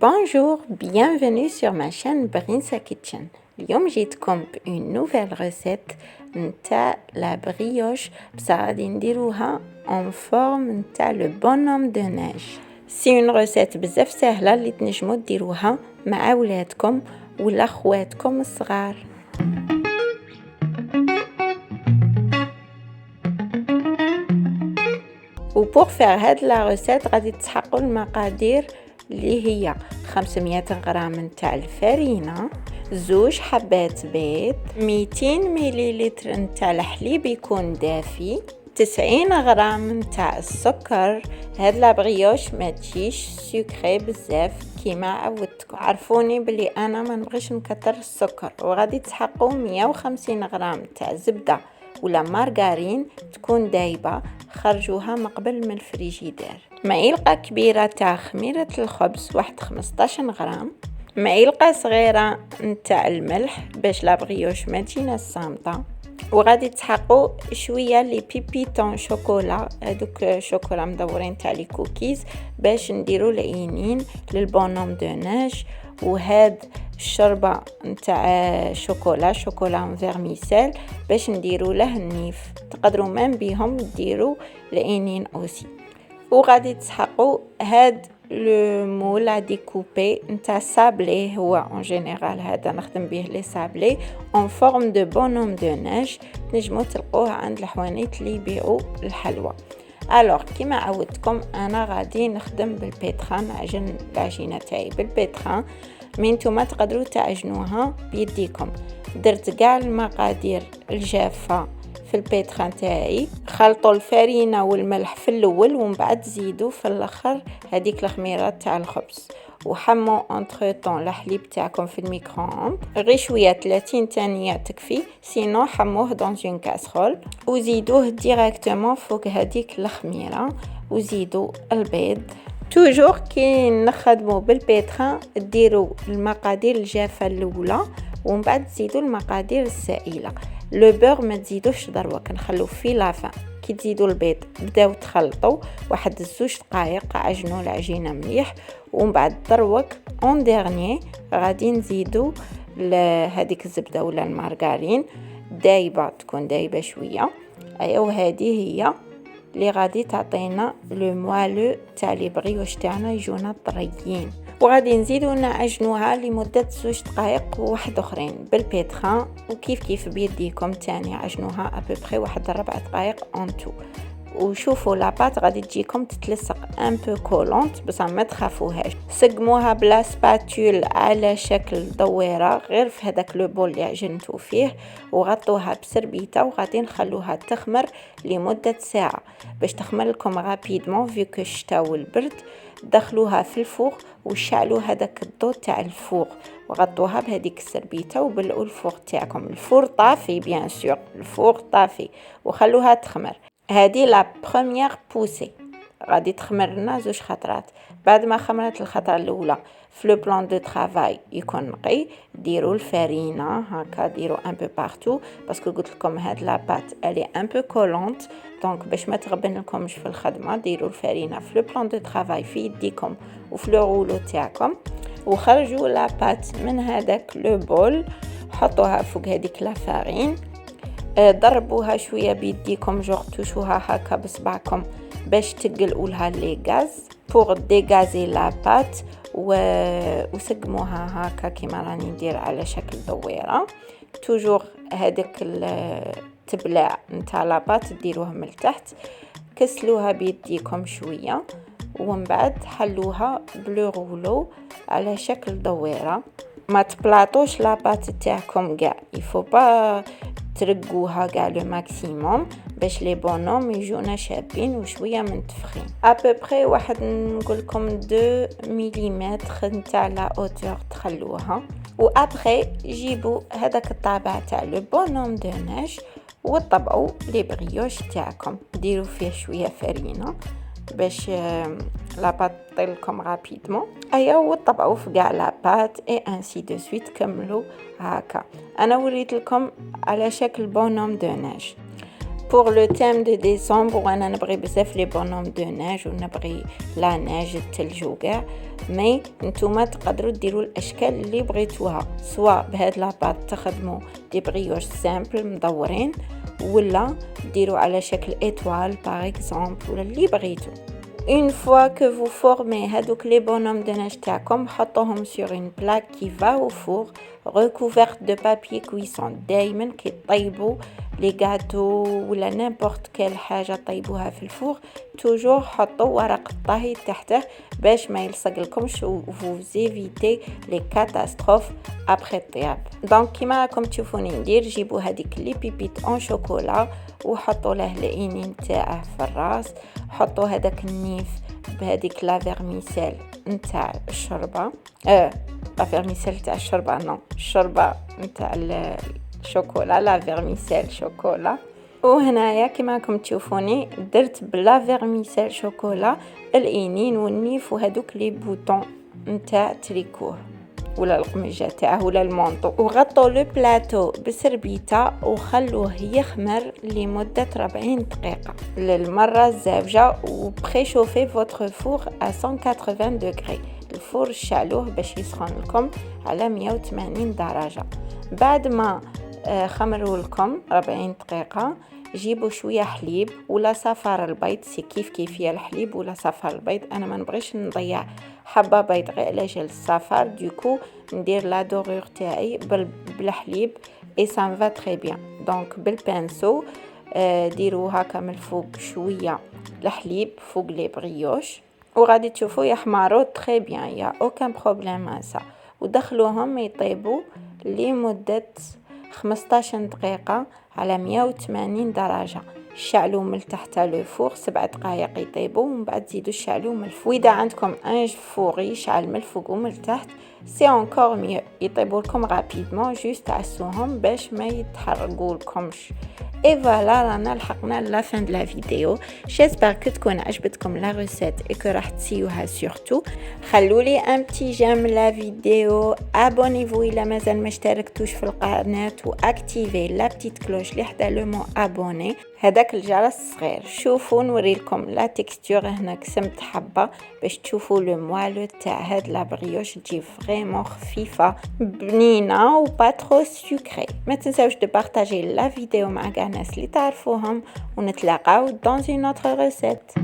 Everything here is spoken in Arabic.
Bonjour, bienvenue sur ma chaîne Brinsa Kitchen. اليوم جيتكم une nouvelle recette نتاع la brioche بصح غادي نديروها en forme نتاع le bonhomme de neige. C'est une recette بزاف سهلة اللي تنجموا ديروها مع ولادكم ولا خواتكم الصغار. و pour faire هاد la recette غادي تسحقوا المقادير اللي هي 500 غرام نتاع الفرينة، 2 حبات بيض، 200 مليلتر نتاع الحليب يكون دافي، 90 غرام نتاع السكر. هاد لا بريوش ما تجيش سكري بزاف كيما عودتكم، عرفوني بلي انا ما نبغيش نكتر السكر. وغادي تحقوا 150 غرام نتاع زبده ولا مارغارين تكون دايبه، خرجوها مقبل من الفريجيدير. معلقه كبيره تاع خميره الخبز واحد 15 غرام، معلقه صغيره نتاع الملح باش لا بريوش ما تجينا صامته. وغادي تحقوا شويه لي بيبيتون شوكولا، هذوك شوكولا مدورين تاع لي كوكيز باش نديروا العينين للبونوم دو نيج. وهاد الشربه نتاع شوكولا فيرميسيل باش نديروا له النيف، تقدروا من بيهم ديروا العينين اوسي. وغادي تسحقوا هاد لو مول ا ديكوبي نتاع سابلي، هو اون جينيرال هذا نخدم به لي سابلي اون فورم دو بونوم دو نيج، تنجموا تلقوه عند الحوانيت اللي يبيعوا الحلوى. الوغ كيما عودتكم انا غادي نخدم بالبيتران، نعجن العجينه تاعي بالبيتران، مين نتوما تقدروا تعجنوها بيديكم. درت كاع المقادير الجافه في البيتران تاعي، خلطوا الفرينه والملح في الاول ومن بعد زيدوا في الاخر هذيك الخميره تاع الخبز، وحموا انتر طون الحليب تاعكم في الميكرووند غير شويه 30 ثانيه تكفي، سينو حموه دون اون كاسرول وزيدوه ديريكتومون فوق هذيك الخميره وزيدوا البيض. توجور كي نخدموا بالبيتران ديروا المقادير الجافه الاولى ومن بعد تزيدوا المقادير السائله. لو بور ما تزيدوش دروك، نخلو في لافان. كي تزيدوا البيض بداو تخلطوا واحد 2 دقائق، عجنوا العجينه مليح ومن بعد دروك اون ديرني غادي نزيدوا هذيك الزبده ولا المارغرين دايبه، تكون دايبه شويه. ايوا هذه هي اللي غادي تعطينا لو موالو تاع لي بريوش تاعنا يجونا طريين. وغادي نزيدو نعجنوها لمده 2 دقائق وواحد اخرين بالبيتران، وكيف بيديكم تاني عجنوها ابوبري واحد 4 دقائق اون تو. وشوفوا لاباط غادي تجيكم تتلصق ان بو كولونت، بس ما تخافوهاش. سقموها بلا سباتول على شكل دويره غير في هذاك لو بول اللي عجنتو فيه، وغطوها بسربيته وغادي نخلوها تخمر لمده ساعه باش تخمر لكم رابيدمون فيكو الشتاء والبرد. دخلوها في الفوق وشعلوا هذاك الضو تاع الفوق وغطوها بهذيك السربيته وبلعوا الفوق تاعكم. الفور طافي بيان سور، الفوق طافي وخلوها تخمر. هذه لا بروميير بوسي غادي تخمر لنا 2 خطرات. بعد ما خمرت الخطره الاولى في لو بلان دو طرافاي يكون نقي، ديروا الفرينه هكا، ديروا ان بو بارتو باسكو قلت لكم هاد لا بات الي ان بو كولونت، دونك باش ما تغبن لكمش في الخدمه ديروا الفرينه في لو بلان دو طرافاي في يديكم وفي لو رولو تاعكم. وخرجوا لا بات من هذاك لو بول، حطوها فوق هذيك لا فارين، ضربوها شويه بيديكم جوغ توشوها هكا بصبعكم باش تقلقوا لها لي غاز بور ديغازي لا بات، وسقموها هكا كيما راني ندير على شكل دويره. توجور هذاك التبلاع نتاع لا بات ديروه من التحت، كسلوها بيديكم شويه ومن بعد حلوها بلو رولو على شكل دويره. ما تبلاطوش لا بات تاعكم كاع، يفو با ترقوها كاع لو ماكسيموم باش لي بونوم يجونا شابين وشويه منتفخين. ابوبري واحد نقول لكم 2 ملم نتاع لا اوتور تخلوها. وابري جيبوا هذاك الطابع تاع لو بونوم دو نيج وطبعوا لي بريوش تاعكم، ديروا فيه شويه فرينه باش لاباط طيلكم رابيدمون. ايا وطبعوا في كاع لاباط اي انسي دو سويت، كملوا هكا. انا وريت لكم على شكل بونوم دو نيج. pour le thème de décembre وانا نبغي بزاف لي بونوم دو ناج ونبغي لا ناج الثلج وكاع مي نتوما تقدروا ديروا الاشكال اللي بغيتوها سواء بهاد لاباط تخدموا دي بريوش سامبل مدورين ولا ديروا على شكل ايطوال باغ اكزومبل ولا اللي بغيتو. Une fois que vous formez هادوك les bonhommes de neige تاعكم حطوهم sur une plaque qui va au four recouverte de papier cuisson. دايما كي طيبوا لي gâteaux ولا n'importe quelle حاجة طيبوها في الفور توجور حطوا ورق الطهي تحته باش ما يلصق لكمش و vous évitez les catastrophes après الطياب. دونك كيما راكم تشوفوني ندير جيبوا هذيك لي بيبيت اون شوكولا وحطوا له العينين تاعه في الراس حطوا هذاك النيف بهذيك لا فيرميسيل نتاع الشوربه لا فيرميسيل تاع الشوربه نو الشوربه نتاع الشوكولا لا فيرميسيل شوكولا. وهنايا كما راكم تشوفوني درت بلا فيرميسيل شوكولا العينين والنيف وهذوك لي بوطون نتاع تريكوه ولا القمجة تاعه ولا المونطو وغطوا لو بلاطو بسربيته وخلوه يخمر لمدة 40 دقيقة للمرة الزاوجة وبريشوفي فوتر فور à 180 دوغري. الفور شعلوه باش يسخن لكم على 180 درجة. بعد ما خمروا لكم 40 دقيقة جيبوا شوية حليب ولا صفار البيض سي كيف كيفية الحليب ولا صفار البيض انا ما نبغيش نضيع حبة بيض غير على جال الصفار دوكو ندير لا دورور تاعي بالحليب اي سان فا تري بيان. دونك بالبانسو ديروا هكا من الفوق شوية الحليب فوق لي بريوش وغادي تشوفوا يحمروا تري بيان يا اوكان بروبليم هسا ودخلوهم يطيبوا لمدة 15 دقيقة على 180 درجة. شعلوا من تحت لو فور 7 دقائق يطيبوا ومن بعد زيدوا شعلوا من الفوق. واذا عندكم ان فور يشعل من الفوق ومن تحت سي انكور ميو يطيبوا لكم رابيدمون جوست عسوهم باش ما يتحرقوا لكمش. اي فوالا رانا لحقنا لا فين دو لا فيديو. جيسبر كو تكون عجبتكم لا ريسيت اي كو راح تسيوها سورتو. خلولي ان بتي جيم لا فيديو ابونيفو الا مازال ما اشتركتوش في القناه واكتيفي لا بتيت كلوش اللي حدا لو مو ابوني هذاك الجرس الصغير. شوفوا نوريلكم لا تكستور هنا قسمت حبه باش تشوفوا لو موالو تاع هاد لا بريوش تجي فريمون خفيفه بنينه و با ترو سكري. ما تنساوش دو بارطاجي لا فيديو مع كاع الناس اللي تعرفوهم ونتلاقاو dans une autre recette.